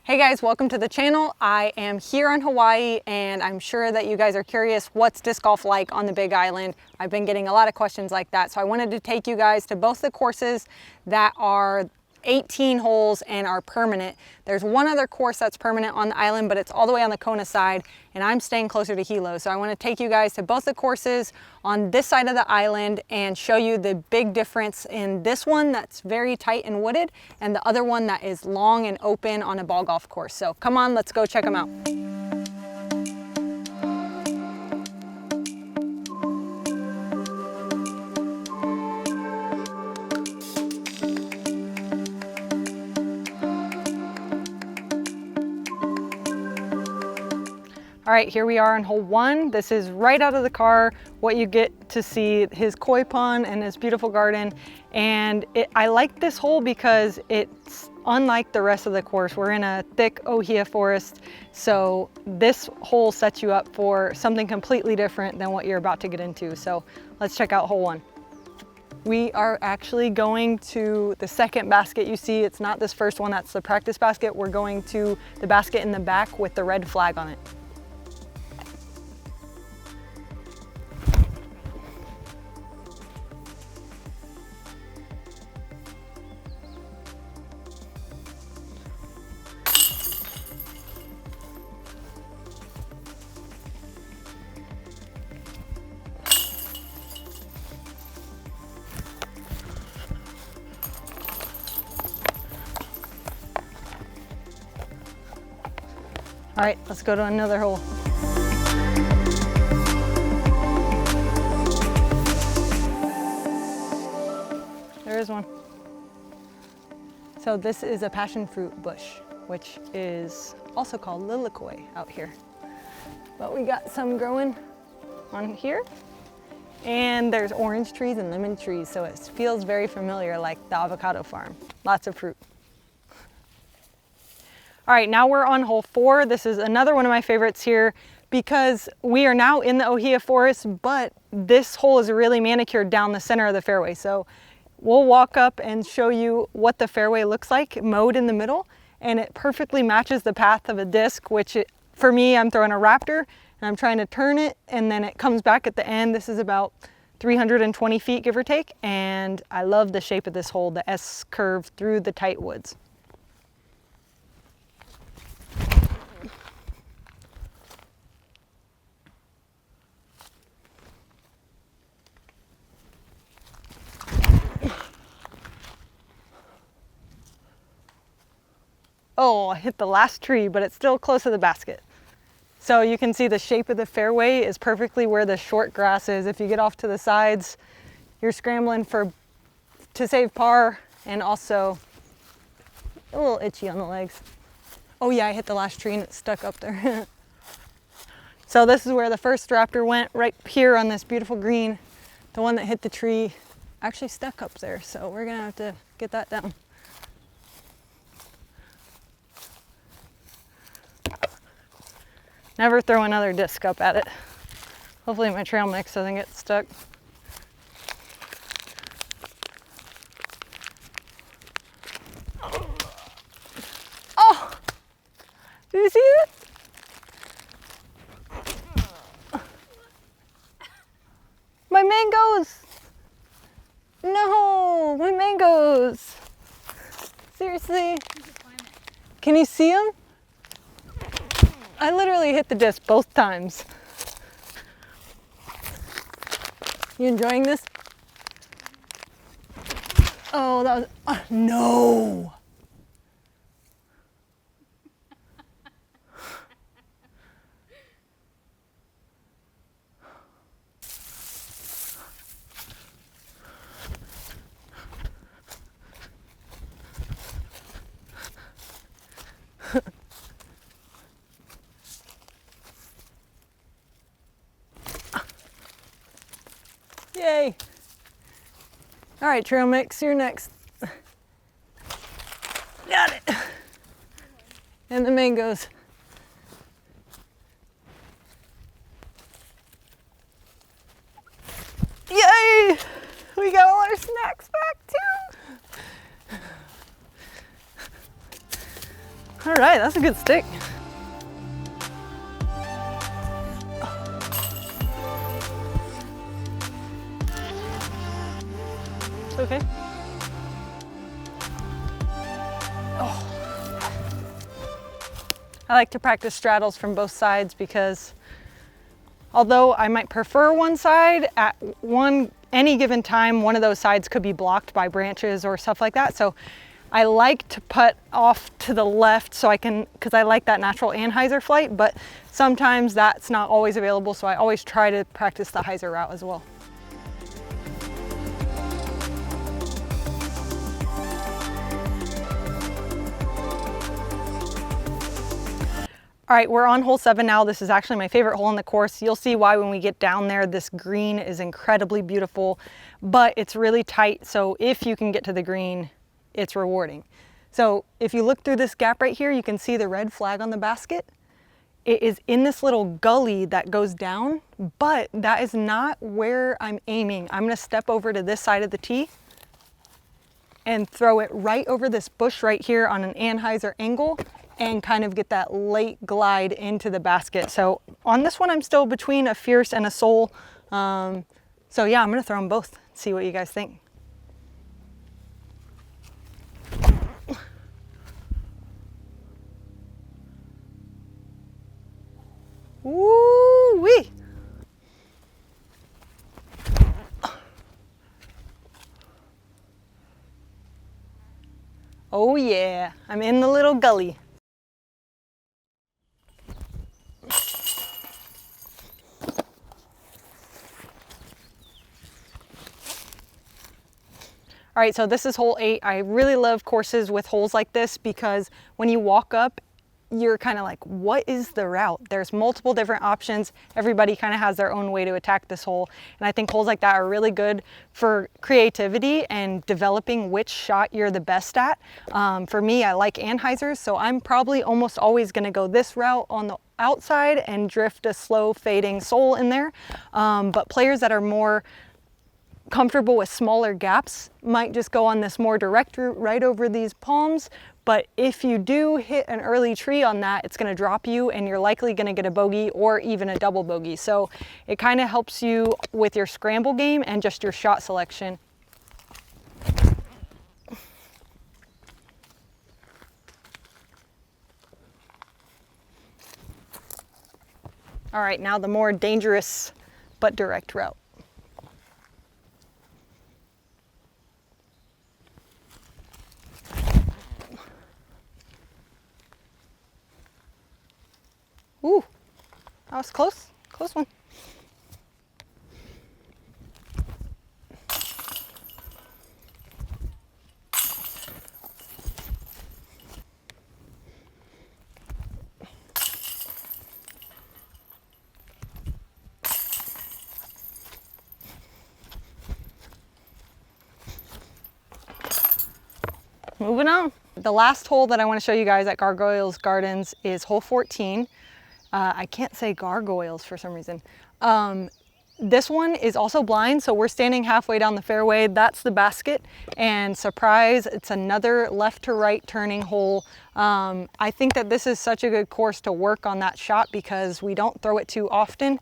Hey guys, welcome to the channel. I am here in Hawaii and I'm sure that you guys are curious what's disc golf like on the Big Island. I've been getting a lot of questions like that, so I wanted to take you guys to both the courses that are 18 holes and are permanent. There's one other course that's permanent on the island, but it's all the way on the Kona side, and I'm staying closer to Hilo. So I want to take you guys to both the courses on this side of the island and show you the big difference in this one that's very tight and wooded and the other one that is long and open on a ball golf course. So come on, let's go check them out. All right, here we are on hole one. This is right out of the car, what you get to see, his koi pond and his beautiful garden. And I like this hole because it's unlike the rest of the course. We're in a thick ohia forest, so this hole sets you up for something completely different than what you're about to get into. So let's check out hole one. We are actually going to the second basket you see. It's not this first one, that's the practice basket. We're going to the basket in the back with the red flag on it. All right, let's go to another hole. There is one. So this is a passion fruit bush, which is also called lilikoi out here. But we got some growing on here. And there's orange trees and lemon trees, so it feels very familiar, like the avocado farm. Lots of fruit. All right, now we're on hole four. This is another one of my favorites here because we are now in the ohia forest, but this hole is really manicured down the center of the fairway. So we'll walk up and show you what the fairway looks like, mowed in the middle, and it perfectly matches the path of a disc, which for me, I'm throwing a raptor and I'm trying to turn it, and then it comes back at the end. This is about 320 feet, give or take, and I love the shape of this hole, the S curve through the tight woods. Oh, I hit the last tree, but it's still close to the basket. So you can see the shape of the fairway is perfectly where the short grass is. If you get off to the sides, you're scrambling to save par, and also a little itchy on the legs. Oh yeah, I hit the last tree and it's stuck up there. So this is where the first raptor went, right here on this beautiful green. The one that hit the tree actually stuck up there, so we're gonna have to get that down. Never throw another disc up at it. Hopefully my trail mix doesn't get stuck. Oh! Did you see it? My mangoes! No, my mangoes! Seriously? Can you see them? I literally hit the disc both times. You enjoying this? Oh, that was, no! Yay. All right, trail mix, you're next. Got it. And the mangoes. Yay! We got all our snacks back too. All right, that's a good stick. It's okay. Oh. I like to practice straddles from both sides because although I might prefer one side, at any given time, one of those sides could be blocked by branches or stuff like that. So I like to putt off to the left so I can, because I like that natural anhyzer flight, but sometimes that's not always available. So I always try to practice the hyzer route as well. All right, we're on hole 7 now. This is actually my favorite hole on the course. You'll see why when we get down there. This green is incredibly beautiful, but it's really tight. So if you can get to the green, it's rewarding. So if you look through this gap right here, you can see the red flag on the basket. It is in this little gully that goes down, but that is not where I'm aiming. I'm gonna step over to this side of the tee and throw it right over this bush right here on an anhyzer angle and kind of get that late glide into the basket. So on this one, I'm still between a fierce and a soul. So yeah, I'm gonna throw them both, see what you guys think. Woo-wee! Oh yeah, I'm in the little gully. All right, so this is hole 8. I really love courses with holes like this because when you walk up, you're kind of like, what is the route? There's multiple different options. Everybody kind of has their own way to attack this hole. And I think holes like that are really good for creativity and developing which shot you're the best at. For me, I like anhyzers, so I'm probably almost always gonna go this route on the outside and drift a slow fading sole in there. But players that are more comfortable with smaller gaps might just go on this more direct route right over these palms. But if you do hit an early tree on that, it's going to drop you and you're likely going to get a bogey or even a double bogey. So it kind of helps you with your scramble game and just your shot selection. All right, now the more dangerous but direct route. Ooh, that was close, close one. Moving on. The last hole that I want to show you guys at Gargoyles Gardens is hole 14. I can't say gargoyles for some reason. This one is also blind, so we're standing halfway down the fairway. That's the basket, and surprise, it's another left to right turning hole. I think that this is such a good course to work on that shot because we don't throw it too often.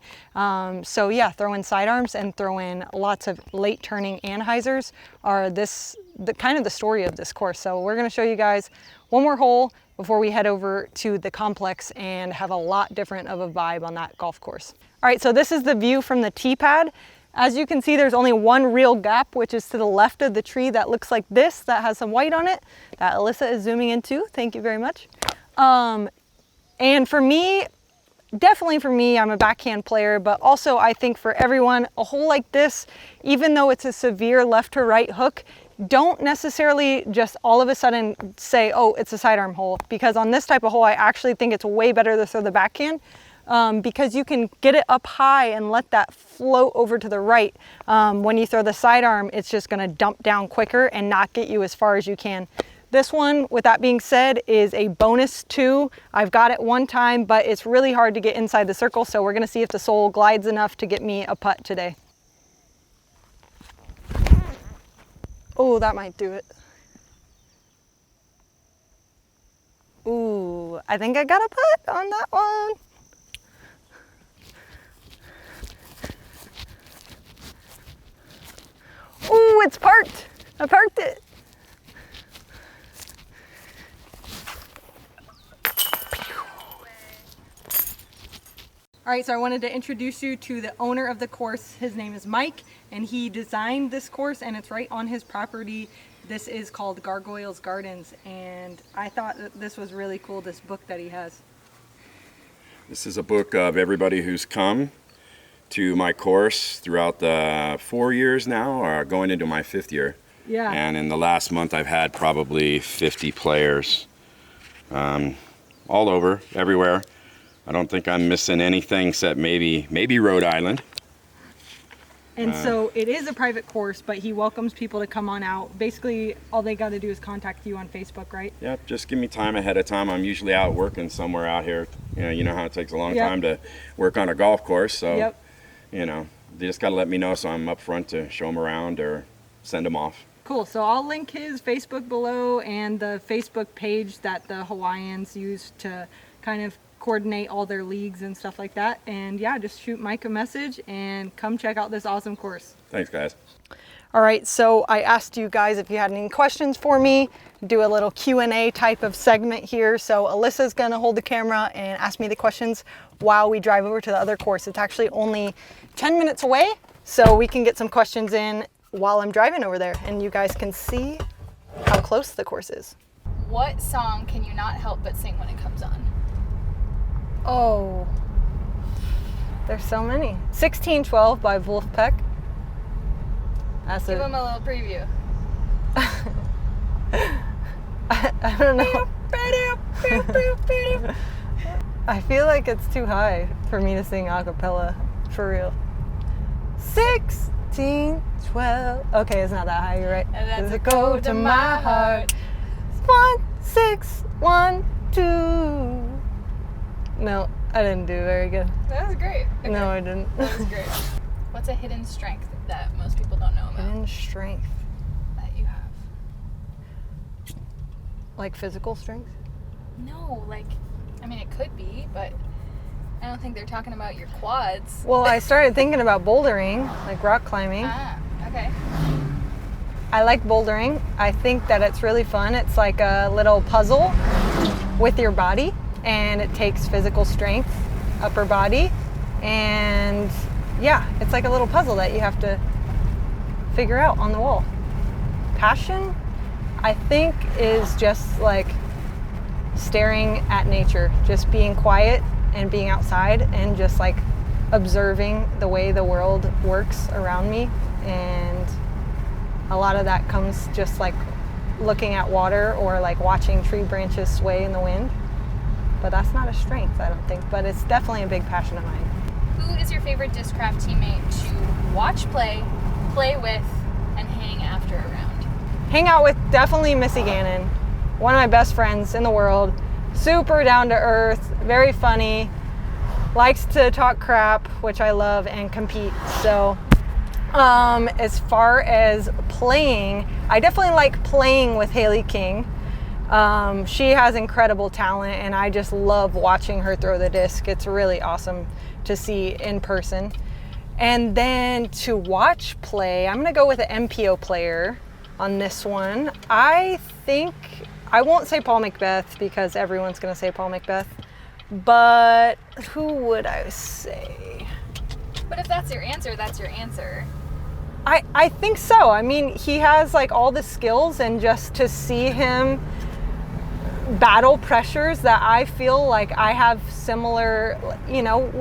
So yeah, throw in sidearms and throw in lots of late turning anhyzers are the kind of the story of this course. So we're gonna show you guys one more hole before we head over to the complex and have a lot different of a vibe on that golf course. All right, so this is the view from the tee pad. As you can see, there's only one real gap, which is to the left of the tree that looks like this, that has some white on it, that Alyssa is zooming into. Thank you very much. And for me, definitely for me, I'm a backhand player, but also I think for everyone, a hole like this, even though it's a severe left to right hook, don't necessarily just all of a sudden say, oh, it's a sidearm hole, because on this type of hole, I actually think it's way better to throw the backhand because you can get it up high and let that float over to the right. When you throw the sidearm, it's just gonna dump down quicker and not get you as far as you can. This one, with that being said, is a bonus 2. I've got it one time, but it's really hard to get inside the circle, so we're gonna see if the sole glides enough to get me a putt today. Oh, that might do it. Ooh, I think I got a putt on that one. Ooh, it's parked. I parked it. All right, so I wanted to introduce you to the owner of the course. His name is Mike, and he designed this course, and it's right on his property. This is called Gargoyles Gardens, and I thought that this was really cool, this book that he has. This is a book of everybody who's come to my course throughout the 4 years now, or going into my 5th year. Yeah. And in the last month, I've had probably 50 players all over, everywhere. I don't think I'm missing anything except maybe Rhode Island. And so it is a private course, but he welcomes people to come on out. Basically, all they got to do is contact you on Facebook, right? Yep, just give me time ahead of time. I'm usually out working somewhere out here. You know how it takes a long time to work on a golf course. So, you know, they just got to let me know so I'm up front to show them around or send them off. Cool. So I'll link his Facebook below and the Facebook page that the Hawaiians use to kind of coordinate all their leagues and stuff like that. And yeah, just shoot Mike a message and come check out this awesome course. Thanks, guys. All right, so I asked you guys if you had any questions for me, do a little Q&A type of segment here. So Alyssa's gonna hold the camera and ask me the questions while we drive over to the other course. It's actually only 10 minutes away, so we can get some questions in while I'm driving over there, and you guys can see how close the course is. What song can you not help but sing when it comes on? Oh, there's so many. 1612 by Wolfpack. That's Give it. them a little preview. I don't know. I feel like it's too high for me to sing a cappella, for real. 1612. Okay, it's not that high, you're right. And that's Does a it go code to to my my heart? 1, 6, 1, 2. No, I didn't do very good. That was great. Okay. No, I didn't. That was great. What's a hidden strength that most people don't know about Hidden strength. that you have? Like physical strength? No, like, I mean, it could be, but I don't think they're talking about your quads. Well, I started thinking about bouldering, like rock climbing. Ah, okay. I like bouldering. I think that it's really fun. It's like a little puzzle with your body, and it takes physical strength, upper body, and yeah, it's like a little puzzle that you have to figure out on the wall. Passion, I think, is just like staring at nature, just being quiet and being outside and just like observing the way the world works around me. And a lot of that comes just like looking at water or like watching tree branches sway in the wind. But that's not a strength, I don't think, but it's definitely a big passion of mine. Who is your favorite disc craft teammate to watch play with, and hang after around? Hang out with definitely Missy Gannon, one of my best friends in the world. Super down to earth, very funny, likes to talk crap, which I love, and compete. So as far as playing, I definitely like playing with Haley King. She has incredible talent, and I just love watching her throw the disc. It's really awesome to see in person. And then to watch play, I'm gonna go with an MPO player on this one. I think, I won't say Paul Macbeth because everyone's gonna say Paul Macbeth, but who would I say? But if that's your answer, that's your answer. I think so. I mean, he has like all the skills, and just to see him battle pressures that I feel like I have similar, you know,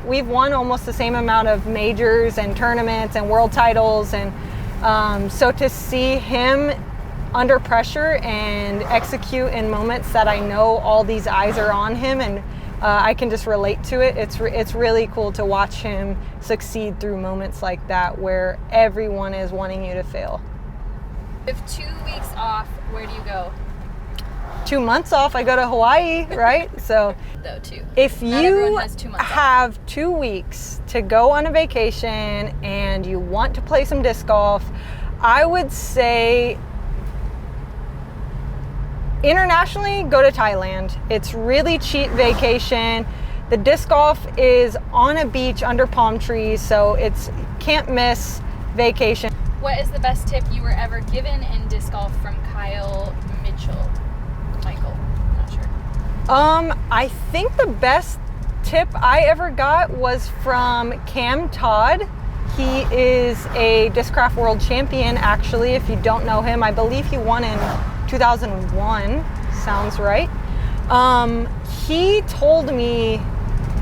we've won almost the same amount of majors and tournaments and world titles, and so to see him under pressure and execute in moments that I know all these eyes are on him, and I can just relate to it. It's really cool to watch him succeed through moments like that where everyone is wanting you to fail. If 2 weeks off, where do you go? 2 months off, I go to Hawaii, right? So Though too. if Not you everyone has 2 months off. have 2 weeks to go on a vacation and you want to play some disc golf, I would say Internationally, go to Thailand. It's really cheap vacation. The disc golf is on a beach under palm trees, so it's can't miss vacation. What is the best tip you were ever given in disc golf from Michael? I'm not sure. I think the best tip I ever got was from Cam Todd. He is a Discraft World Champion, actually. If you don't know him, I believe he won in 2001, sounds right. He told me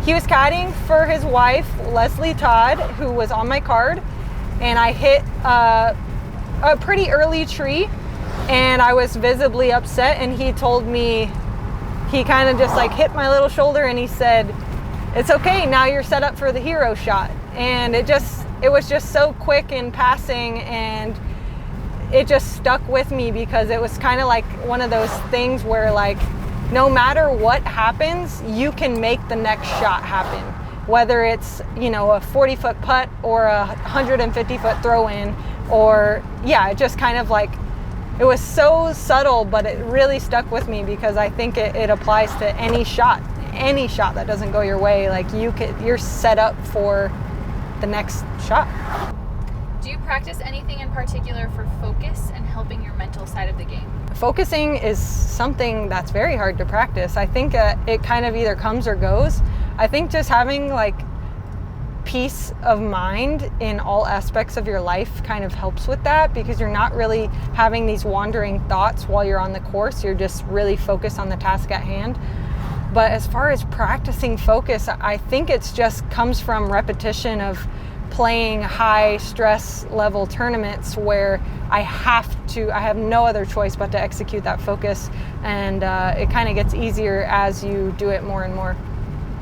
he was caddying for his wife, Leslie Todd, who was on my card, and I hit a pretty early tree, and I was visibly upset, and he told me, he kind of just like hit my little shoulder, and he said, "It's okay, now you're set up for the hero shot." And it was just so quick in passing, and it just stuck with me because it was kind of like one of those things where, like, no matter what happens, you can make the next shot happen. Whether it's, you know, a 40-foot putt or a 150-foot throw-in, or, yeah, it just kind of like, it was so subtle, but it really stuck with me because I think it applies to any shot that doesn't go your way. Like, you're set up for the next shot. Do you practice anything in particular for focus and helping your mental side of the game? Focusing is something that's very hard to practice. I think it kind of either comes or goes. I think just having like peace of mind in all aspects of your life kind of helps with that, because you're not really having these wandering thoughts while you're on the course. You're just really focused on the task at hand. But as far as practicing focus, I think it's just comes from repetition of playing high stress level tournaments where I have no other choice but to execute that focus, and it kind of gets easier as you do it more and more.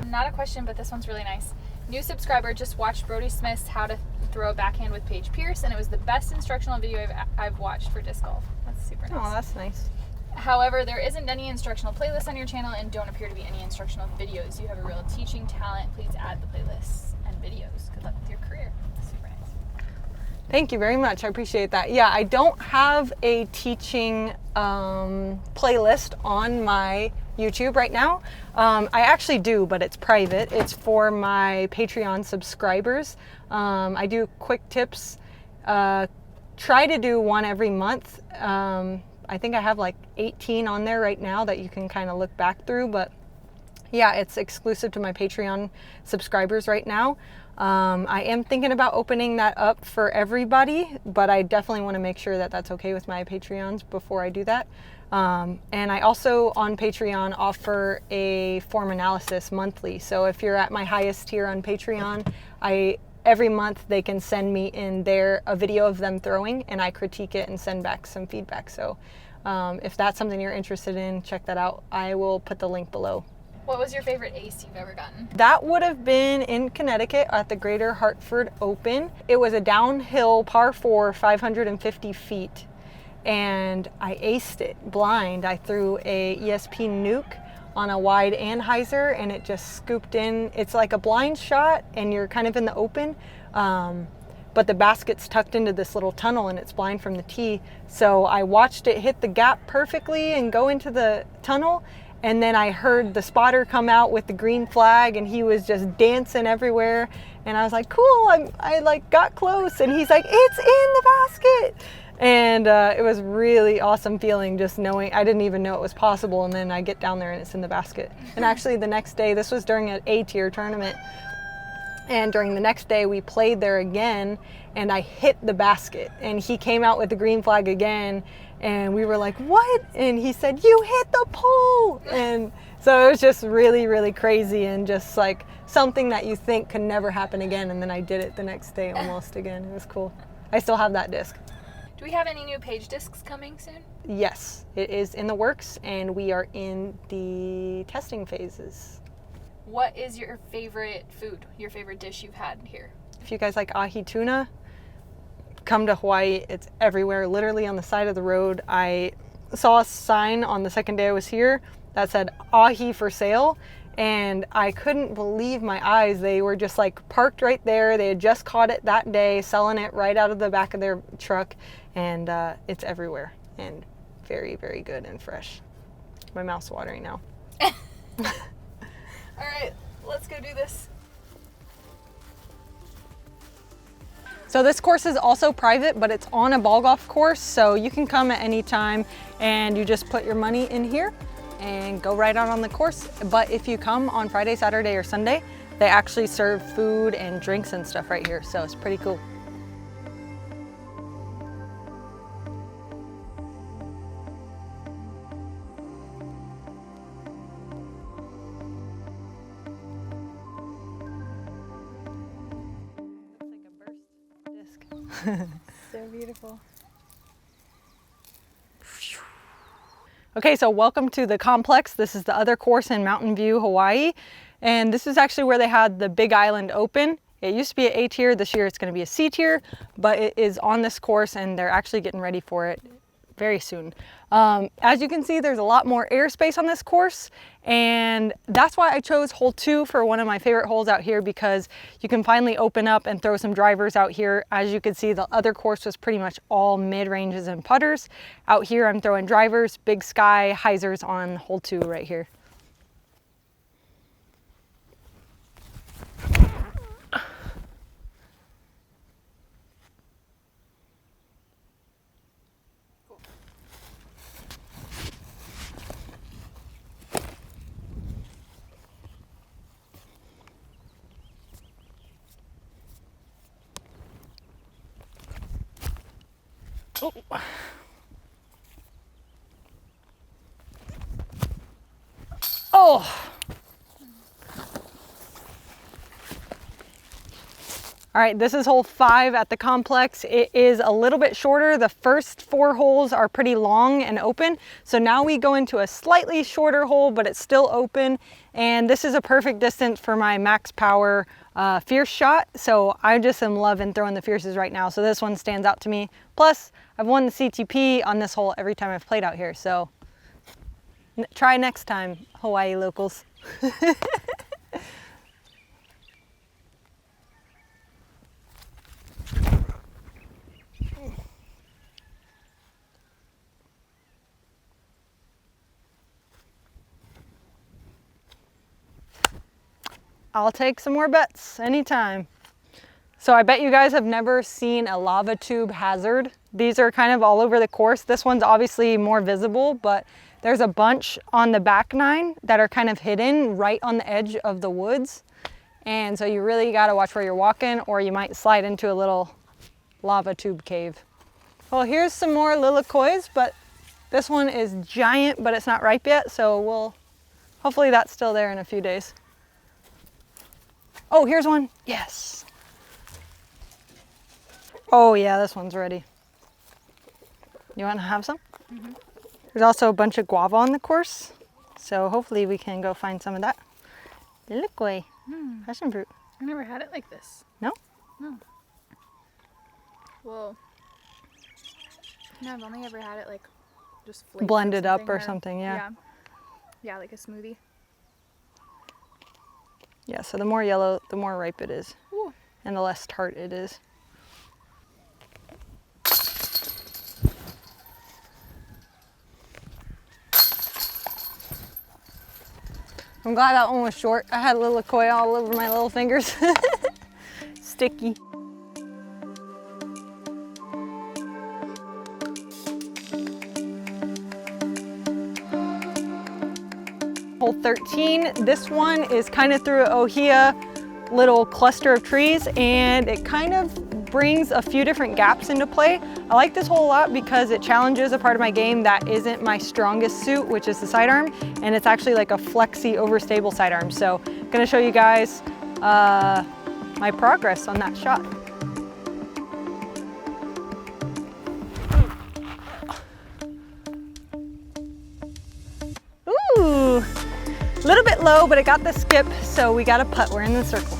Not a question, but this one's really nice. New subscriber just watched Brody Smith's How to Throw a Backhand with Paige Pierce, and it was the best instructional video I've watched for disc golf. That's super nice. Oh, that's nice. However, there isn't any instructional playlists on your channel and don't appear to be any instructional videos. You have a real teaching talent. Please add the playlists and videos. Good luck with your career. Super nice. Thank you very much. I appreciate that. Yeah, I don't have a teaching playlist on my YouTube right now. I actually do, but it's private. It's for my Patreon subscribers. I do quick tips. Try to do one every month. I think I have like 18 on there right now that you can kind of look back through, but yeah, it's exclusive to my Patreon subscribers right now. I am thinking about opening that up for everybody, but I definitely want to make sure that that's okay with my Patreons before I do that. And I also on Patreon offer a form analysis monthly. So if you're at my highest tier on Patreon, every month they can send me in there a video of them throwing, and I critique it and send back some feedback. So if that's something you're interested in, check that out. I will put the link below. What was your favorite ace you've ever gotten? That would have been in Connecticut at the Greater Hartford Open. It was a downhill par 4, 550 feet, and I aced it blind. I threw a ESP nuke on a wide anhyzer, and it just scooped in. It's like a blind shot, and you're kind of in the open, but the basket's tucked into this little tunnel, and it's blind from the tee. So I watched it hit the gap perfectly and go into the tunnel, and then I heard the spotter come out with the green flag, and he was just dancing everywhere. And I was like, cool, I like got close, and he's like, it's in the basket. And it was really awesome feeling just knowing. I didn't even know it was possible, and then I get down there and it's in the basket. And actually the next day, this was during an A-tier tournament, and during the next day we played there again, and I hit the basket, and he came out with the green flag again, and we were like, what? And he said, you hit the pole. And so it was just really, really crazy, and just like something that you think could never happen again, and then I did it the next day almost again. It was cool. I still have that disc. Do we have any new Paige discs coming soon? Yes, it is in the works, and we are in the testing phases. What is your favorite food, your favorite dish you've had here? If you guys like ahi tuna, come to Hawaii. It's everywhere, literally on the side of the road. I saw a sign on the second day I was here that said ahi for sale, and I couldn't believe my eyes. They were just like parked right there. They had just caught it that day, selling it right out of the back of their truck, and it's everywhere and very, very good and fresh. My mouth's watering now. All right, let's go do this. So this course is also private, but it's on a ball golf course, so you can come at any time and you just put your money in here and go right out on the course. But if you come on Friday, Saturday, or Sunday, they actually serve food and drinks and stuff right here, so it's pretty cool. So beautiful. Okay, so welcome to the complex. This is the other course in Mountain View, Hawaii. And this is actually where they had the Big Island Open. It used to be an A tier. This year it's going to be a C tier, but it is on this course and they're actually getting ready for it very soon. As you can see, there's a lot more airspace on this course, and that's why I chose hole 2 for one of my favorite holes out here, because you can finally open up and throw some drivers out here. As you can see, the other course was pretty much all mid-ranges and putters. Out here I'm throwing drivers, big sky, hyzers on hole 2 right here. Oh. Oh. All right, this is hole 5 at the complex. It is a little bit shorter. The first 4 holes are pretty long and open. So now we go into a slightly shorter hole, but it's still open. And this is a perfect distance for my max power fierce shot. So I just am loving throwing the fierces right now. So this one stands out to me. Plus, I've won the CTP on this hole every time I've played out here. So try next time, Hawaii locals. I'll take some more bets anytime. So I bet you guys have never seen a lava tube hazard. These are kind of all over the course. This one's obviously more visible, but there's a bunch on the back 9 that are kind of hidden right on the edge of the woods. And so you really got to watch where you're walking, or you might slide into a little lava tube cave. Well, here's some more lilicois, but this one is giant, but it's not ripe yet. So hopefully that's still there in a few days. Oh, here's one. Yes. Oh yeah, this one's ready. You want to have some? Mm-hmm. There's also a bunch of guava on the course, so hopefully we can go find some of that. Lilikoi, passion fruit. I never had it like this. No? No. Whoa. No, I've only ever had it like just blended up or something, yeah. Yeah, like a smoothie. Yeah, so the more yellow, the more ripe it is. Ooh. And the less tart it is. I'm glad that one was short. I had lilicois all over my little fingers. Sticky. Hole 13, this one is kind of through an ohia little cluster of trees, and it kind of brings a few different gaps into play. I like this hole a lot because it challenges a part of my game that isn't my strongest suit, which is the sidearm, and it's actually like a flexy, overstable sidearm. So I'm gonna show you guys my progress on that shot. Ooh, a little bit low, but it got the skip, so we got a putt. We're in the circle.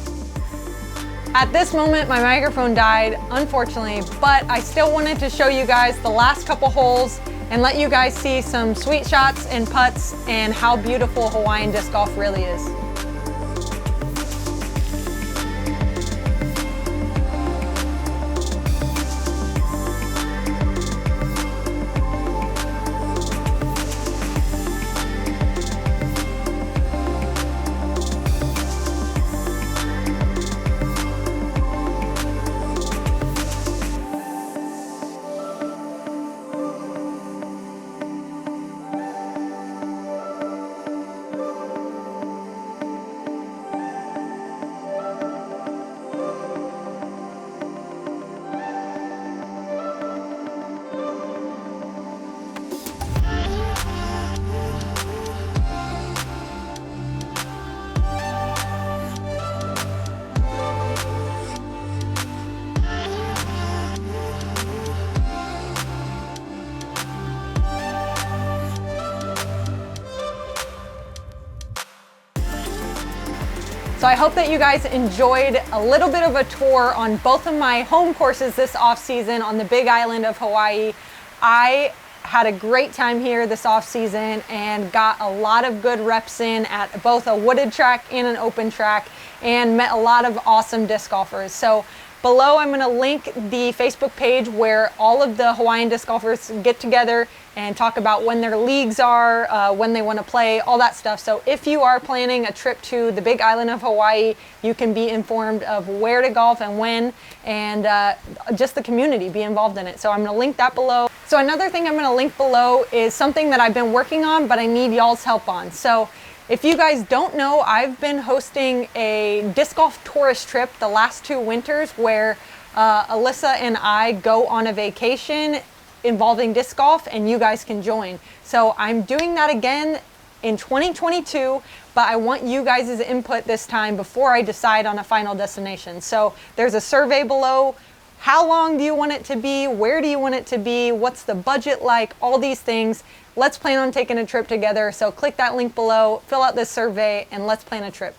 At this moment, my microphone died, unfortunately, but I still wanted to show you guys the last couple holes and let you guys see some sweet shots and putts and how beautiful Hawaiian disc golf really is. So I hope that you guys enjoyed a little bit of a tour on both of my home courses this off season on the Big Island of Hawaii. I had a great time here this off season and got a lot of good reps in at both a wooded track and an open track, and met a lot of awesome disc golfers. So below I'm going to link the Facebook page where all of the Hawaiian disc golfers get together and talk about when their leagues are, when they want to play, all that stuff. So if you are planning a trip to the Big Island of Hawaii, you can be informed of where to golf and when, and just the community, be involved in it. So I'm going to link that below. So another thing I'm going to link below is something that I've been working on, but I need y'all's help on. So if you guys don't know, I've been hosting a disc golf tourist trip the last 2 winters where Alyssa and I go on a vacation involving disc golf, and you guys can join. So I'm doing that again in 2022, but I want you guys' input this time before I decide on a final destination. So there's a survey below. How long do you want it to be? Where do you want it to be? What's the budget like? All these things. Let's plan on taking a trip together. So click that link below, fill out this survey, and let's plan a trip.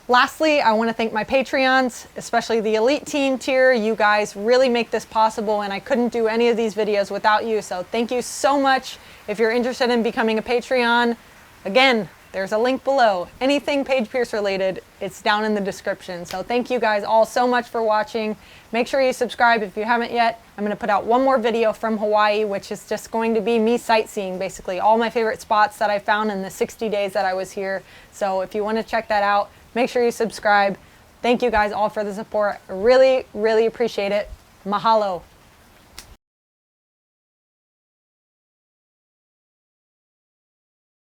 Lastly, I want to thank my Patreons, especially the Elite Team tier. You guys really make this possible, and I couldn't do any of these videos without you. So thank you so much. If you're interested in becoming a Patreon, again, there's a link below. Anything Paige Pierce related, it's down in the description. So thank you guys all so much for watching. Make sure you subscribe if you haven't yet. I'm going to put out one more video from Hawaii, which is just going to be me sightseeing, basically all my favorite spots that I found in the 60 days that I was here. So if you want to check that out, make sure you subscribe. Thank you guys all for the support. I really, really appreciate it. Mahalo.